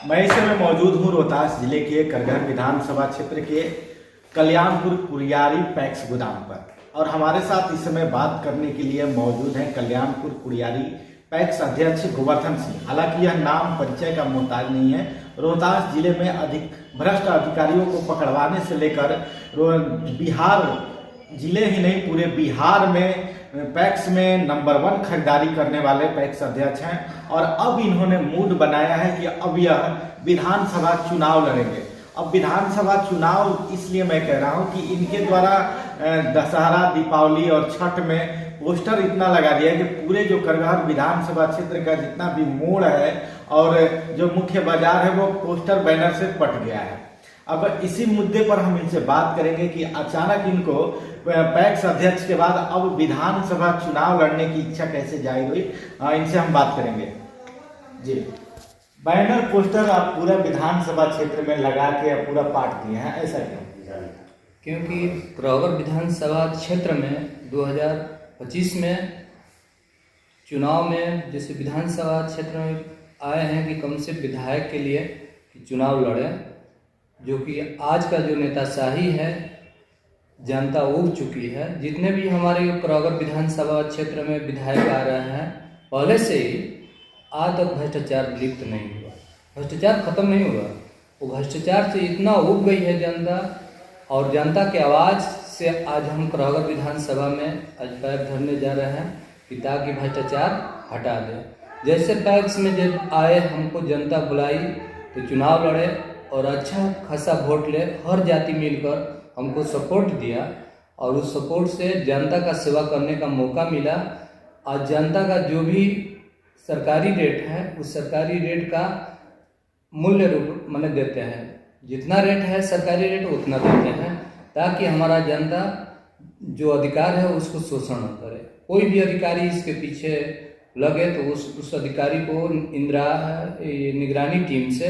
मैं इस समय मौजूद हूँ रोहतास जिले के करगहर विधानसभा क्षेत्र के कल्याणपुर कुरियारी पैक्स गोदाम पर, और हमारे साथ इस समय बात करने के लिए मौजूद हैं कल्याणपुर कुरियारी पैक्स अध्यक्ष गोवर्धन सिंह। हालांकि यह नाम परिचय का मोहताज नहीं है। रोहतास जिले में अधिक भ्रष्ट अधिकारियों को पकड़वाने से लेकर बिहार जिले ही नहीं पूरे बिहार में पैक्स में नंबर 1 खरीदारी करने वाले पैक्स अध्यक्ष हैं। और अब इन्होंने मूड बनाया है कि अब यह विधानसभा चुनाव लड़ेंगे। अब विधानसभा चुनाव इसलिए मैं कह रहा हूं कि इनके द्वारा दशहरा, दीपावली और छठ में पोस्टर इतना लगा दिया है कि पूरे जो करगहर विधानसभा क्षेत्र का जितना भी मोड़ है और जो मुख्य बाजार है वो पोस्टर बैनर से पट गया है। अब इसी मुद्दे पर हम इनसे बात करेंगे कि अचानक इनको पैक्स अध्यक्ष के बाद अब विधानसभा चुनाव लड़ने की इच्छा कैसे जाहिर हुई, इनसे हम बात करेंगे। जी, बैनर पोस्टर आप पूरा विधानसभा क्षेत्र में लगा के पूरा पाट दिए हैं, ऐसा क्यों? क्योंकि करगहर विधानसभा क्षेत्र में 2025 में चुनाव में जैसे विधानसभा क्षेत्र में आए हैं कि कम से विधायक के लिए चुनाव लड़े, जो कि आज का जो नेताशाही है जनता उब चुकी है। जितने भी हमारे करगहर विधानसभा क्षेत्र में विधायक आ रहे हैं, पहले से ही आज तक भ्रष्टाचार लिप्त नहीं हुआ, भ्रष्टाचार खत्म नहीं हुआ। वो भ्रष्टाचार से इतना उब गई है जनता, और जनता के आवाज़ से आज हम करगहर विधानसभा में आज पैर धरने जा रहे हैं कि ताकि भ्रष्टाचार हटा दें। जैसे पैक्स में जब आए, हमको जनता बुलाई तो चुनाव लड़े और अच्छा खासा वोट ले, हर जाति मिलकर हमको सपोर्ट दिया और उस सपोर्ट से जनता का सेवा करने का मौका मिला। आज जनता का जो भी सरकारी रेट है उस सरकारी रेट का मूल्य रूप मैंने देते हैं, जितना रेट है सरकारी रेट उतना देते हैं, ताकि हमारा जनता जो अधिकार है उसको शोषण न करे। कोई भी अधिकारी इसके पीछे लगे तो उस अधिकारी को इंदिरा निगरानी टीम से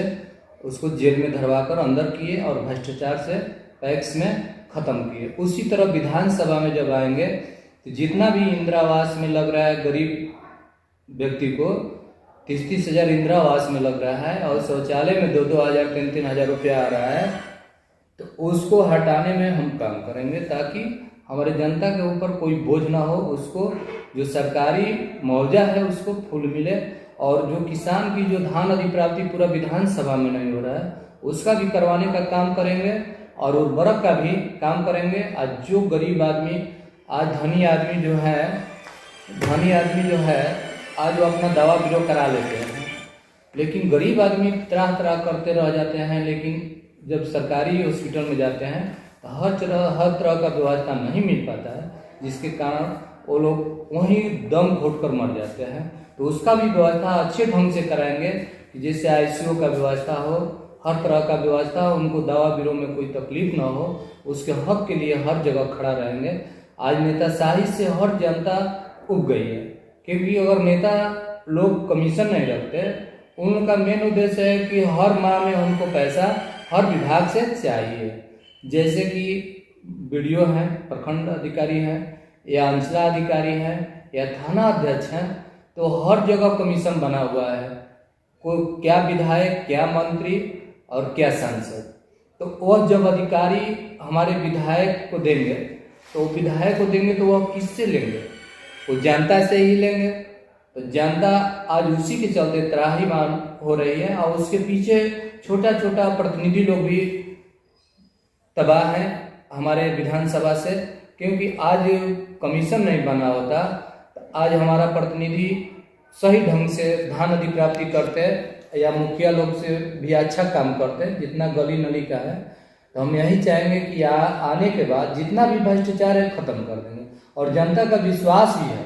उसको जेल में धरवाकर अंदर किए और भ्रष्टाचार से पैक्स में ख़त्म किए। उसी तरह विधानसभा में जब आएंगे तो जितना भी इंदिरा आवास में लग रहा है, गरीब व्यक्ति को 30-30 हज़ार इंदिरा आवास में लग रहा है और शौचालय में 2-2 हज़ार 3-3 हज़ार रुपया आ रहा है, तो उसको हटाने में हम काम करेंगे ताकि हमारे जनता के ऊपर कोई बोझ ना हो। उसको जो सरकारी मुआवजा है उसको फुल मिले, और जो किसान की जो धान अधिप्राप्ति पूरा विधानसभा में नहीं हो रहा है उसका भी करवाने का काम करेंगे और उर्वरक का भी काम करेंगे। आज जो गरीब आदमी, आज धनी आदमी जो है आज वो अपना दवा बीरो करा लेते हैं, लेकिन गरीब आदमी तरह तरह करते रह जाते हैं। लेकिन जब सरकारी हॉस्पिटल में जाते हैं तो हर तरह का व्यवस्था नहीं मिल पाता है, जिसके कारण वो लोग वहीं दम घोट कर मर जाते हैं। तो उसका भी व्यवस्था अच्छे ढंग से कराएंगे कि जैसे ICU का व्यवस्था हो, हर तरह का व्यवस्था हो, उनको दवा बीरो में कोई तकलीफ ना हो, उसके हक के लिए हर जगह खड़ा रहेंगे। आज नेताशाही से हर जनता उब गई है, क्योंकि अगर नेता लोग कमीशन नहीं रखते, उनका मेन उद्देश्य है कि हर माह में उनको पैसा हर विभाग से चाहिए। जैसे कि BDO हैं, प्रखंड अधिकारी हैं या अंचलाधिकारी हैं या थाना अध्यक्ष हैं, तो हर जगह कमीशन बना हुआ है। कोई क्या विधायक, क्या मंत्री और क्या सांसद, तो वह जब अधिकारी हमारे विधायक को देंगे तो वह किससे लेंगे? वो जनता से ही लेंगे। तो जनता आज उसी के चलते त्राहिमाम हो रही है, और उसके पीछे छोटा छोटा प्रतिनिधि लोग भी तबाह हैं हमारे विधानसभा से, क्योंकि आज कमीशन नहीं बना होता तो आज हमारा प्रतिनिधि सही ढंग से धान अधिप्राप्ति करते या मुखिया लोग से भी अच्छा काम करते जितना गली नली का है। तो हम यही चाहेंगे कि आने के बाद जितना भी भ्रष्टाचार है खत्म कर देंगे, और जनता का विश्वास भी है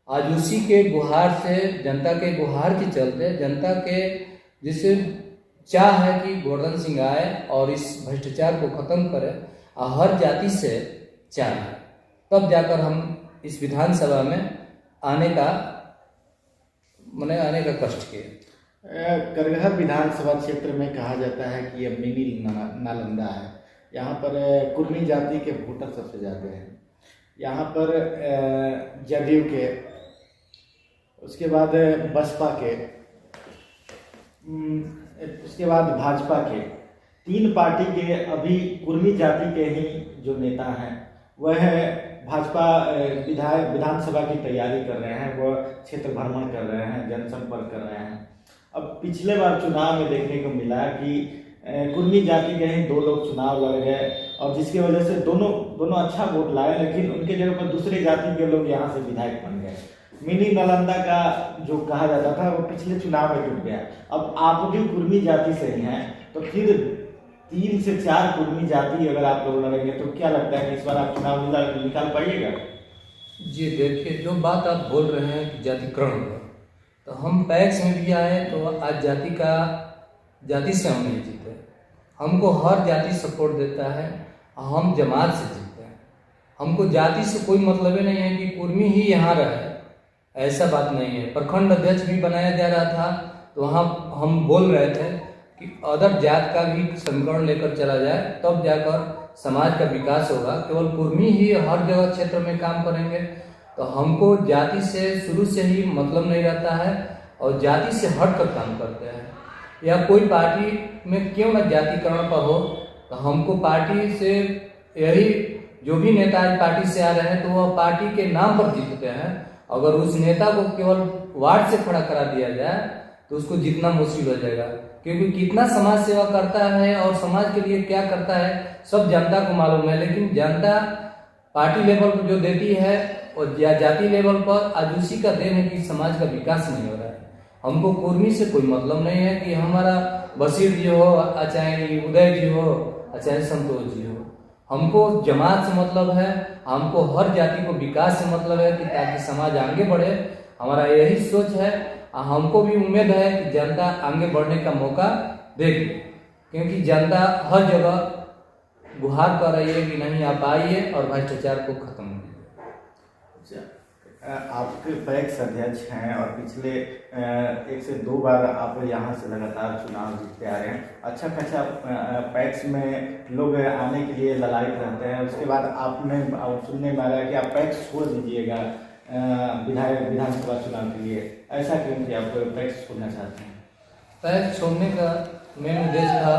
आज उसी के गुहार से, जनता के गुहार के चलते, जनता के जिसे चाह है कि गोवर्धन सिंह आए और इस भ्रष्टाचार को खत्म करे, और हर जाति से चाह है, तब जाकर हम इस विधानसभा में आने का कष्ट किए। करगहर विधानसभा क्षेत्र में कहा जाता है कि यह मिनी नालंदा है। यहाँ पर कुर्मी जाति के वोटर सबसे ज़्यादा हैं। यहाँ पर जदयू के, उसके बाद बसपा के, उसके बाद भाजपा के 3 पार्टी के अभी कुर्मी जाति के ही जो नेता हैं वह भाजपा विधानसभा की तैयारी कर रहे हैं, वह क्षेत्र भ्रमण कर रहे हैं, जनसंपर्क कर रहे हैं। अब पिछले बार चुनाव में देखने को मिला कि कुर्मी जाति के ही 2 लोग चुनाव लड़ गए और जिसकी वजह से दोनों अच्छा वोट लाए, लेकिन उनके जगह पर दूसरे जाति के लोग यहाँ से विधायक बन गए। मिनी नालंदा का जो कहा जाता था वो पिछले चुनाव में टूट गया। अब आप भी कुर्मी जाति से ही हैं, तो फिर 3 से 4 कुर्मी जाति अगर आप लोग लड़ेंगे तो क्या लगता है कि इस बार आप चुनाव निकाल पाइएगा? जी देखिए, जो बात आप बोल रहे हैं कि जातिकरण का, तो हम पैक्स में भी आए तो आज जाति से हम नहीं जीते। हमको हर जाति सपोर्ट देता है, हम जमात से जीते हैं। हमको जाति से कोई मतलब ही नहीं है कि कुर्मी ही यहाँ रहे, ऐसा बात नहीं है। प्रखंड अध्यक्ष भी बनाया जा रहा था तो वहाँ हम बोल रहे थे कि अदर जात का भी समीकरण लेकर चला जाए, तब जाकर समाज का विकास होगा। केवल कुर्मी ही हर जगह क्षेत्र में काम करेंगे तो हमको जाति से शुरू से ही मतलब नहीं रहता है और जाति से हट कर काम करते हैं। या कोई पार्टी में क्यों न जातिकरण पर हो, तो हमको पार्टी से यही जो भी नेता आज पार्टी से आ रहे हैं तो वह पार्टी के नाम पर जीतते हैं। अगर उस नेता को केवल वार्ड से खड़ा करा दिया जाए तो उसको जीतना मुश्किल हो जाएगा, क्योंकि कितना समाज सेवा करता है और समाज के लिए क्या करता है सब जनता को मालूम है। लेकिन जनता पार्टी लेवल पर जो देती है और या जाति लेवल पर आज उसी का देन है कि समाज का विकास नहीं हो रहा है। हमको कुर्मी से कोई मतलब नहीं है कि हमारा बशीर जी हो, चाहे उदय जी हो, चाहे संतोष जी हो। हमको जमात से मतलब है, हमको हर जाति को विकास से मतलब है कि ताकि समाज आगे बढ़े। हमारा यही सोच है। हमको भी उम्मीद है कि जनता आगे बढ़ने का मौका देगी, क्योंकि जनता हर जगह गुहार कर रही है कि नहीं आप आइए और भ्रष्टाचार को खत्म कीजिए। आपके पैक्स अध्यक्ष हैं और पिछले 1 से 2 बार आप यहाँ से लगातार चुनाव जीतते आ रहे हैं। अच्छा खासा पैक्स में लोग आने के लिए ललायित रहते हैं। उसके बाद आपने सुनने में आ रहा है कि आप पैक्स छोड़ दीजिएगा विधानसभा चुनाव के लिए, ऐसा क्यों कि आप पैक्स छोड़ना चाहते हैं? पैक्स छोड़ने का मेन उद्देश्य था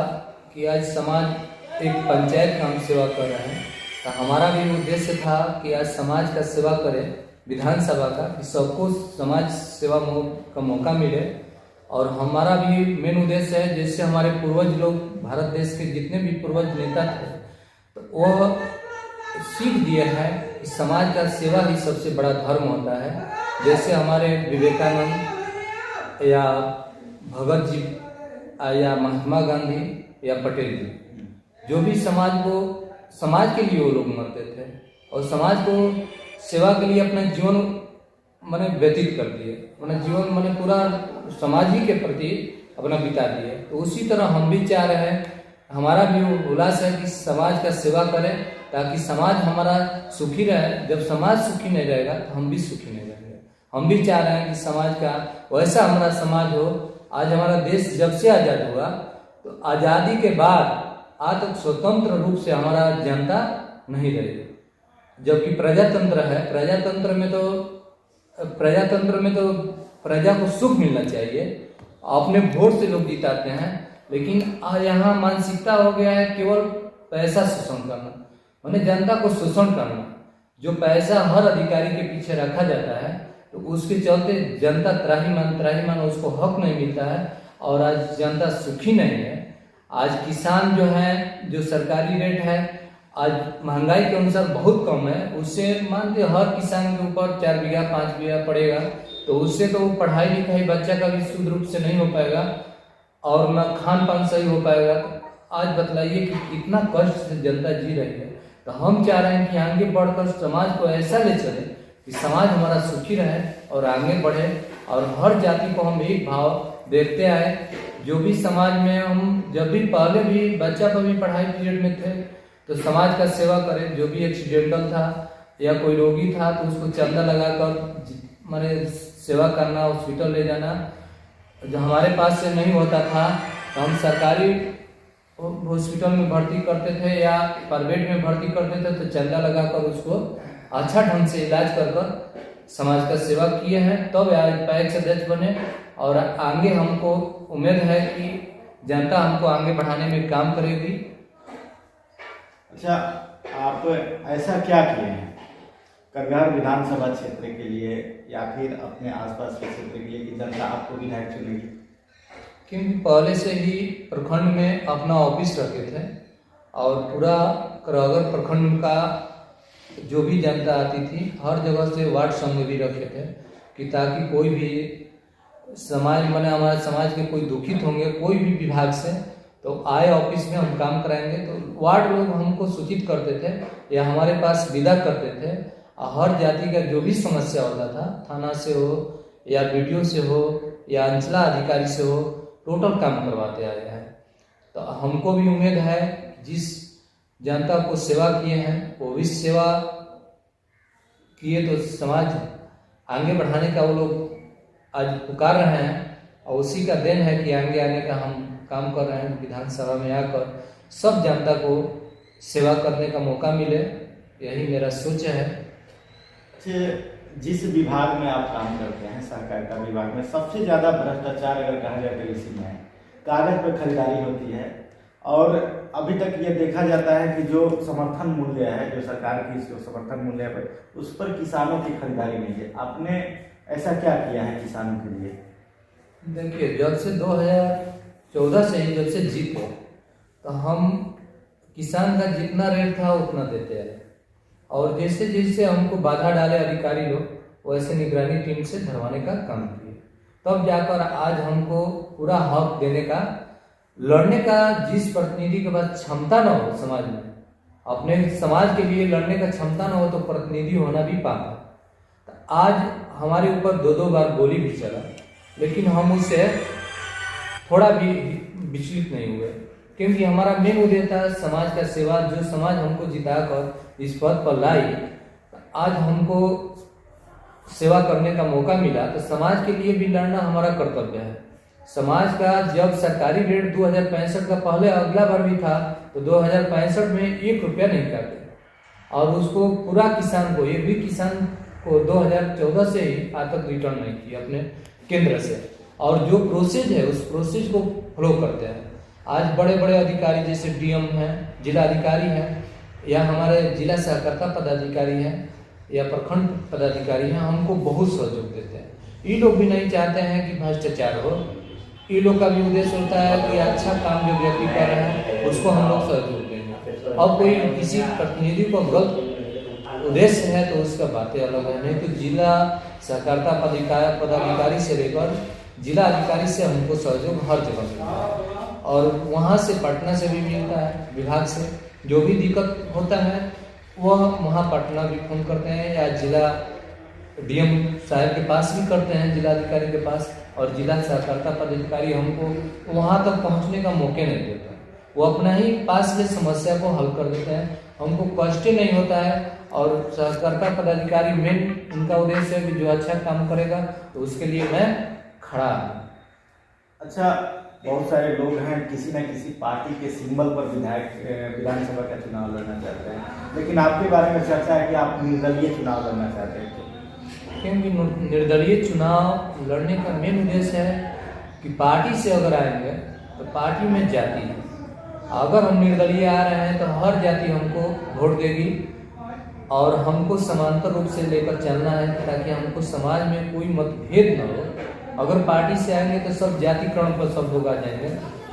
कि आज समाज एक पंचायत का हम सेवा कर रहे हैं, तो हमारा भी उद्देश्य था कि आज समाज का सेवा करें विधानसभा का, कि सबको समाज सेवा का मौका मिले। और हमारा भी मेन उद्देश्य है, जैसे हमारे पूर्वज लोग भारत देश के जितने भी पूर्वज नेता थे तो वह सीख दिए हैं कि समाज का सेवा ही सबसे बड़ा धर्म होता है। जैसे हमारे विवेकानंद या भगत जी या महात्मा गांधी या पटेल जी, जो भी समाज के लिए वो लोग मरते थे और समाज को सेवा के लिए अपना जीवन मैंने व्यतीत कर दिए, अपना जीवन मैंने पूरा समाज ही के प्रति अपना बिता दिए। तो उसी तरह हम भी चाह रहे हैं, हमारा भी उल्लास है कि समाज का सेवा करें ताकि समाज हमारा सुखी रहे। जब समाज सुखी नहीं रहेगा तो हम भी सुखी नहीं रहेंगे। हम भी चाह रहे हैं कि समाज का वैसा हमारा समाज हो। आज हमारा देश जब से आज़ाद हुआ तो आज़ादी के बाद आज तक स्वतंत्र रूप से हमारा जनता नहीं रही, जबकि प्रजातंत्र है। प्रजातंत्र में तो प्रजा को सुख मिलना चाहिए, अपने वोट से लोग जिताते हैं। लेकिन यहाँ मानसिकता हो गया है केवल पैसा शोषण करना, माने जनता को शोषण करना। जो पैसा हर अधिकारी के पीछे रखा जाता है तो उसके चलते जनता त्राहीमाम उसको हक नहीं मिलता है और आज जनता सुखी नहीं है। आज किसान जो है, जो सरकारी रेट है आज महंगाई के अनुसार बहुत कम है, उससे मानते हर किसान के ऊपर 4 बीघा 5 बीघा पड़ेगा, तो उससे तो पढ़ाई लिखाई बच्चा का भी शुद्ध रूप से नहीं हो पाएगा और न खान पान सही हो पाएगा। आज बतलाइए कि कितना कष्ट से जनता जी रही है। तो हम चाह रहे हैं कि आगे बढ़कर समाज को ऐसा ले चले कि समाज हमारा सुखी रहे और आगे बढ़े और हर जाति को हम एक भाव देखते आए। जो भी समाज में हम जब भी पहले भी बच्चा पर भी पढ़ाई पीरियड में थे तो समाज का सेवा करें। जो भी एक्सीडेंटल था या कोई रोगी था तो उसको चंदा लगाकर माने सेवा करना, हॉस्पिटल ले जाना। जो हमारे पास से नहीं होता था तो हम सरकारी हॉस्पिटल में भर्ती करते थे या प्राइवेट में भर्ती करते थे, तो चंदा लगाकर उसको अच्छा ढंग से इलाज कर समाज का सेवा किए हैं। तब आज पैक्स अध्यक्ष बने और आगे हमको उम्मीद है कि जनता हमको आगे बढ़ाने में काम करेगी। अच्छा, आप ऐसा क्या किए हैं करगहर विधानसभा क्षेत्र के लिए या फिर अपने आसपास के क्षेत्र के लिए कि जनता आपको विधायक चुनेगी? क्योंकि पहले से ही प्रखंड में अपना ऑफिस रखे थे और पूरा करगहर प्रखंड का जो भी जनता आती थी हर जगह से वार्ड संघ भी रखे थे कि ताकि कोई भी समाज माने हमारे समाज के कोई दुखित होंगे कोई भी विभाग से तो आए ऑफिस में हम काम कराएंगे। तो वार्ड लोग हमको सूचित करते थे या हमारे पास विदा करते थे। हर जाति का जो भी समस्या होता था थाना से हो या वीडियो से हो या अंचला अधिकारी से हो टोटल काम करवाते आए हैं। तो हमको भी उम्मीद है जिस जनता को सेवा किए हैं वो भी सेवा किए तो समाज आगे बढ़ाने का वो लोग आज पुकार रहे हैं और उसी का देन है कि आगे आने का हम काम कर रहे हैं। विधानसभा में आकर सब जनता को सेवा करने का मौका मिले, यही मेरा सोच है। जिस विभाग में आप काम करते हैं सहकारिता विभाग में सबसे ज़्यादा भ्रष्टाचार अगर कहा जाए तो इसी में है। कागज पर खरीदारी होती है और अभी तक ये देखा जाता है कि जो समर्थन मूल्य है जो सरकार की जो समर्थन मूल्य है उस पर किसानों की खरीदारी नहीं है। आपने ऐसा क्या किया है किसानों के लिए? देखिए, जब से 2014 से ही जब से जीते तो हम किसान का जितना रेट था उतना देते हैं और जैसे जैसे हमको बाधा डाले अधिकारी लोग वैसे निगरानी टीम से धरवाने का काम किए, तब जाकर आज हमको पूरा हक देने का लड़ने का जिस प्रतिनिधि के पास क्षमता न हो समाज में अपने समाज के लिए लड़ने का क्षमता न हो तो प्रतिनिधि होना भी पाता। तो आज हमारे ऊपर 2-2 बार गोली भी चला लेकिन हम उससे थोड़ा भी विचलित नहीं हुए क्योंकि हमारा मेन उद्देश्य था समाज का सेवा। जो समाज हमको जिताकर इस पद पर लाई आज हमको सेवा करने का मौका मिला तो समाज के लिए भी लड़ना हमारा कर्तव्य है। समाज का जब सरकारी रेट 2065 का पहले अगला बार भी था तो 2065 में 1 रुपया नहीं काटे और उसको पूरा किसान को एक भी किसान को 2014 से ही आज तक रिटर्न नहीं किया अपने केंद्र से और जो प्रोसेस है उस प्रोसेस को फॉलो करते हैं। आज बड़े बड़े अधिकारी जैसे डीएम हैं, जिला अधिकारी हैं या हमारे जिला सहकारिता पदाधिकारी हैं या प्रखंड पदाधिकारी हैं हमको बहुत सहयोग देते हैं। ये लोग भी नहीं चाहते हैं कि भ्रष्टाचार हो। ये लोग का भी उद्देश्य होता है कि अच्छा काम जो व्यक्ति कर रहे हैं उसको हम लोग सहयोग देंगे। अब कोई किसी प्रतिनिधि को गलत उद्देश्य है तो उसका बातें अलग है, नहीं तो जिला सहकारिता पदाधिकारी से लेकर जिला अधिकारी से हमको सहयोग हर जगह मिलता है और वहाँ से पटना से भी मिलता है। विभाग से जो भी दिक्कत होता है वह वहाँ पटना भी फोन करते हैं या जिला डीएम साहब के पास भी करते हैं, जिला अधिकारी के पास, और जिला सहकारिता पदाधिकारी हमको वहाँ तक पहुँचने का मौके नहीं देते। वो अपना ही पास के समस्या को हल कर देते हैं, हमको कष्ट नहीं होता है। और सहकारिता पदाधिकारी मेन उनका उद्देश्य है कि जो अच्छा काम करेगा तो उसके लिए मैं खड़ा हूँ। अच्छा, बहुत सारे लोग हैं किसी न किसी पार्टी के सिंबल पर विधानसभा का चुनाव लड़ना चाहते हैं, लेकिन आपके बारे में चर्चा है कि आप निर्दलीय चुनाव लड़ना चाहते हैं। क्योंकि निर्दलीय चुनाव लड़ने का मेन उद्देश्य है कि पार्टी से अगर आएंगे तो पार्टी में जाति है। अगर हम निर्दलीय आ रहे हैं तो हर जाति हमको वोट देगी और हमको समांतर रूप से लेकर चलना है ताकि हमको समाज में कोई मतभेद न हो। अगर पार्टी से आएंगे तो सब जातिकरण पर सब लोग आ जाएंगे।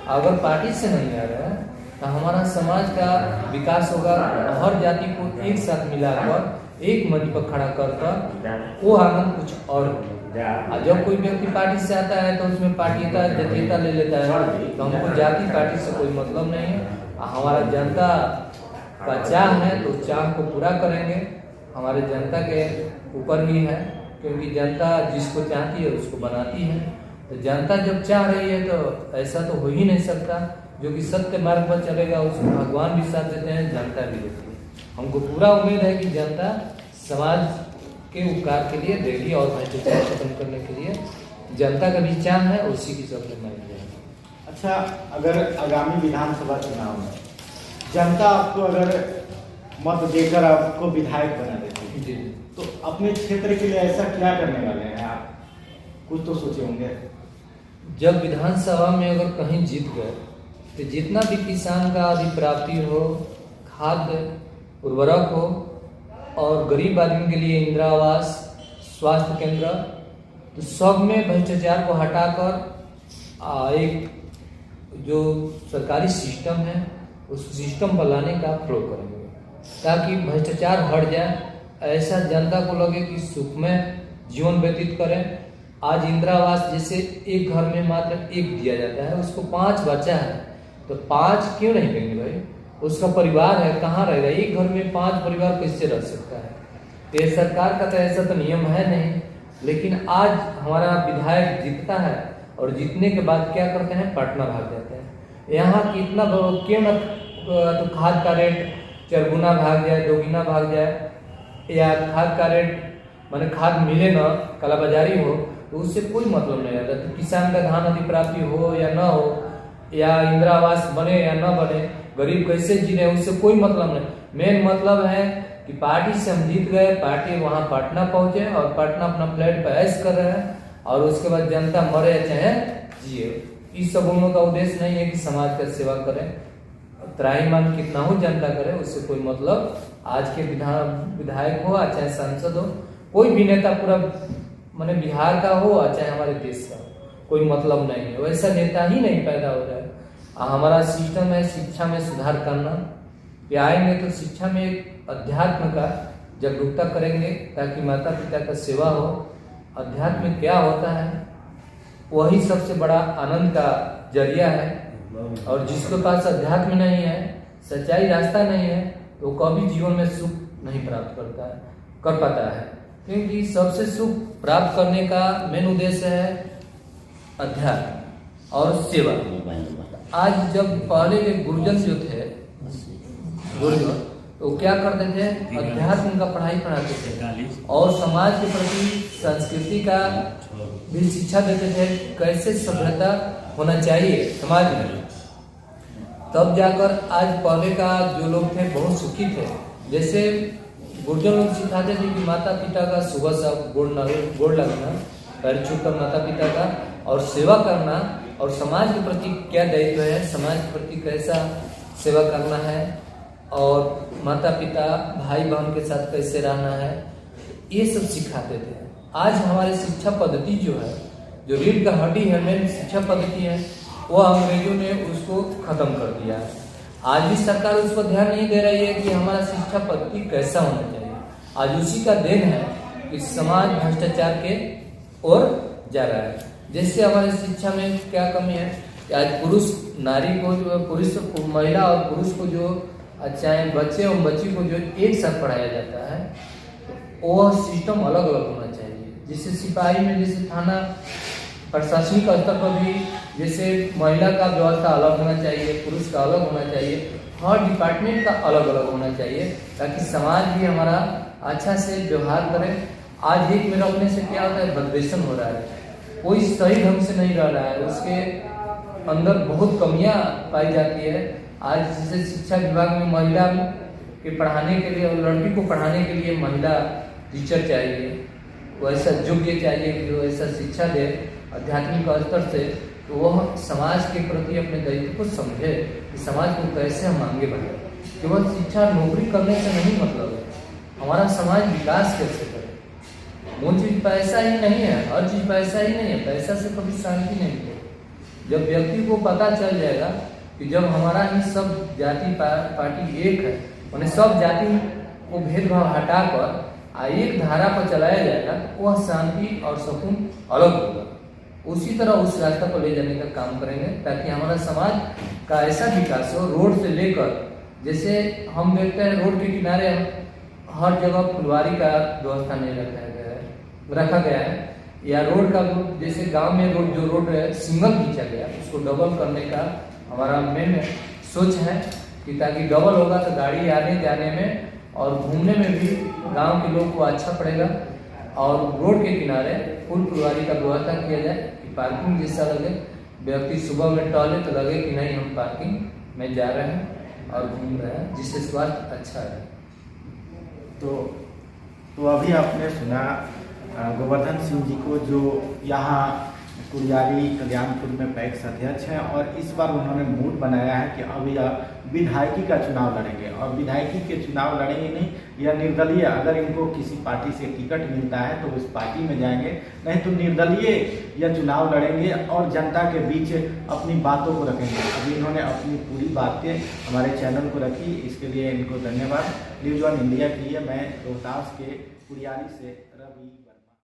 अगर पार्टी से नहीं आ रहा है तो हमारा समाज का विकास होगा। हर जाति को एक साथ मिलाकर एक मंच पर खड़ा कर वो आनंद कुछ और होगा। जब कोई व्यक्ति पार्टी से आता है तो उसमें पार्टीता जातीयता ले लेता है, तो हमको जाति पार्टी से कोई मतलब नहीं है। हमारा जनता का चाह है तो चाह को पूरा करेंगे। हमारे जनता के ऊपर ही है क्योंकि जनता जिसको चाहती है उसको बनाती है। तो जनता जब चाह रही है तो ऐसा तो हो ही नहीं सकता। जो कि सत्य मार्ग पर चलेगा उसको भगवान भी साथ देते हैं, जनता भी देती है। हमको पूरा उम्मीद है कि जनता समाज के उपकार के लिए देगी और भ्रष्टाचार खत्म करने के लिए जनता का भी चाह है, उसी की सबसे मांग है। अच्छा, अगर आगामी विधानसभा चुनाव में जनता आपको अगर मत देकर आपको विधायक बना देती है तो अपने क्षेत्र के लिए ऐसा क्या करने वाले हैं आप? कुछ तो सोचे होंगे। जब विधानसभा में अगर कहीं जीत गए तो जितना भी किसान का अधिप्राप्ति हो, खाद्य उर्वरक हो और गरीब आदमी के लिए इंदिरा आवास, स्वास्थ्य केंद्र, तो सब में भ्रष्टाचार को हटाकर एक जो सरकारी सिस्टम है उस सिस्टम पर लाने का प्रयोग करेंगे ताकि भ्रष्टाचार हट जाए, ऐसा जनता को लगे कि सुखमय जीवन व्यतीत करें। आज इंदिरा आवास जैसे एक घर में मात्र एक दिया जाता है, उसको 5 बच्चा है तो 5 क्यों नहीं देंगे भाई? उसका परिवार है, कहाँ रहेगा? एक घर में 5 परिवार कैसे रह सकता है? तो ये सरकार का तो ऐसा तो नियम है नहीं। लेकिन आज हमारा विधायक जीतता है और जीतने के बाद क्या करते हैं? पटना भाग जाते हैं। यहाँ कितना क्यों न तो खाद का रेट 4 गुना भाग जाए, 2 गुना भाग जाए, या खाद का रेट माने खाद मिले ना, कालाबाजारी हो, तो उससे कोई मतलब नहीं रहता। तो किसान का धान अधिप्राप्ति हो या ना हो, या इंदिरा आवास बने या ना बने, गरीब कैसे जी रहे उससे कोई मतलब नहीं। मेन मतलब है कि पार्टी से हम जीत गए, पार्टी वहां पटना पहुंचे और पटना अपना प्लेट पर ऐश कर रहे हैं और उसके बाद जनता मरे चाहे जिए। इस सब उन लोगों का उद्देश्य नहीं है कि समाज का सेवा करें, त्राहीमाम कितना हो जनता करे, उससे कोई मतलब आज के विधायक हो चाहे सांसद हो, कोई भी नेता पूरा माने बिहार का हो चाहे हमारे देश का, कोई मतलब नहीं है। वैसा नेता ही नहीं पैदा हो रहा है। हमारा सिस्टम है शिक्षा में सुधार करना, कि आएंगे तो शिक्षा में एक अध्यात्म का जागरूकता करेंगे ताकि माता पिता का सेवा हो। अध्यात्म क्या होता है? वही सबसे बड़ा आनंद का जरिया है, और जिसके पास अध्यात्म नहीं है, सच्चाई रास्ता नहीं है, तो कभी जीवन में सुख नहीं प्राप्त कर पाता है। क्योंकि सबसे सुख प्राप्त करने का मेन उद्देश्य है अध्यात्म और सेवा। आज जब पहले के गुरुजन जो थे, गुरुजन तो क्या करते थे? अध्यात्म का पढ़ाई पढ़ाते थे और समाज के प्रति संस्कृति का भी शिक्षा देते थे, कैसे सभ्यता होना चाहिए समाज में। तब जाकर आज पहले का जो लोग थे बहुत सुखी थे। जैसे गुरुजन लोग सिखाते थे कि माता पिता का सुबह शाम गोड़ लगना, पैर छूकर माता पिता का, और सेवा करना, और समाज के प्रति क्या दायित्व है, समाज के प्रति कैसा सेवा करना है, और माता पिता भाई बहन के साथ कैसे रहना है, ये सब सिखाते थे। आज हमारी शिक्षा पद्धति जो है, जो रीढ़ का हड्डी है, मेन शिक्षा पद्धति है, वो अंग्रेजों ने उसको खत्म कर दिया है। आज भी सरकार उस पर ध्यान नहीं दे रही है कि हमारा शिक्षा पद्धति कैसा होना चाहिए। आज उसी का देन है कि समाज भ्रष्टाचार के ओर जा रहा है। जैसे हमारे शिक्षा में क्या कमी है कि आज पुरुष नारी को जो पुरुष महिला और पुरुष को जो चाहे बच्चे और बच्ची को जो एक साथ पढ़ाया जाता है, तो वो सिस्टम अलग अलग होना चाहिए। जैसे सिपाही में जैसे थाना प्रशासनिक स्तर पर भी जैसे महिला का व्यवस्था अलग होना चाहिए, पुरुष का अलग होना चाहिए, हर डिपार्टमेंट का अलग अलग होना चाहिए, ताकि समाज भी हमारा अच्छा से व्यवहार करे। आज एक में रखने से क्या होता है? बदवेशन हो रहा है, कोई सही ढंग से नहीं रह रहा है, उसके अंदर बहुत कमियां पाई जाती है। आज जैसे शिक्षा विभाग में महिला के पढ़ाने के लिए और लड़की को पढ़ाने के लिए महिला टीचर चाहिए, वैसा योग्य चाहिए कि जो ऐसा शिक्षा दे आध्यात्मिक स्तर से, तो वह समाज के प्रति अपने दायित्व को समझे कि समाज को कैसे हम आगे बढ़े। केवल शिक्षा नौकरी करने से नहीं मतलब है, हमारा समाज विकास कैसे करे। मूल चीज पैसा ही नहीं है, हर चीज पैसा ही नहीं है, पैसा से कभी शांति नहीं है। जब व्यक्ति को पता चल जाएगा कि जब हमारा ही सब जाति पार्टी एक है, उन्हें सब जाति को भेदभाव हटाकर एक धारा पर चलाया जाएगा, तो वह शांति और सुकून अलग होगा। उसी तरह उस रास्ता पर ले जाने का काम करेंगे ताकि हमारा समाज का ऐसा विकास हो। रोड से लेकर, जैसे हम देखते हैं रोड के किनारे हर जगह फुलवारी का व्यवस्था नहीं रखा गया है, या रोड का जैसे गांव में जो रोड है सिंगल खींचा गया, उसको डबल करने का हमारा मेन सोच है कि ताकि डबल होगा तो गाड़ी आने जाने में और घूमने में भी गांव के लोग को अच्छा पड़ेगा। और रोड के किनारे फुलवारी का व्यवस्था किया जाए कि पार्किंग जैसा लगे, व्यक्ति सुबह में टहले तो लगे कि नहीं हम पार्किंग में जा रहे हैं और घूम रहे हैं, जिससे स्वास्थ्य अच्छा है। तो अभी आपने सुना गोवर्धन सिंह जी को, जो यहाँ कुरियारी कल्याणपुर में पैक्स अध्यक्ष हैं और इस बार उन्होंने मूड बनाया है कि अब यह विधायकी का चुनाव लड़ेंगे और विधायकी के चुनाव लड़ेंगे नहीं, यह निर्दलीय, अगर इनको किसी पार्टी से टिकट मिलता है तो उस पार्टी में जाएंगे, नहीं तो निर्दलीय यह चुनाव लड़ेंगे और जनता के बीच अपनी बातों को रखेंगे। अभी इन्होंने अपनी पूरी बातें हमारे चैनल को रखी, इसके लिए इनको धन्यवाद। न्यूज़ वन इंडिया के लिए मैं रोहतास के कुरियारी से रवि।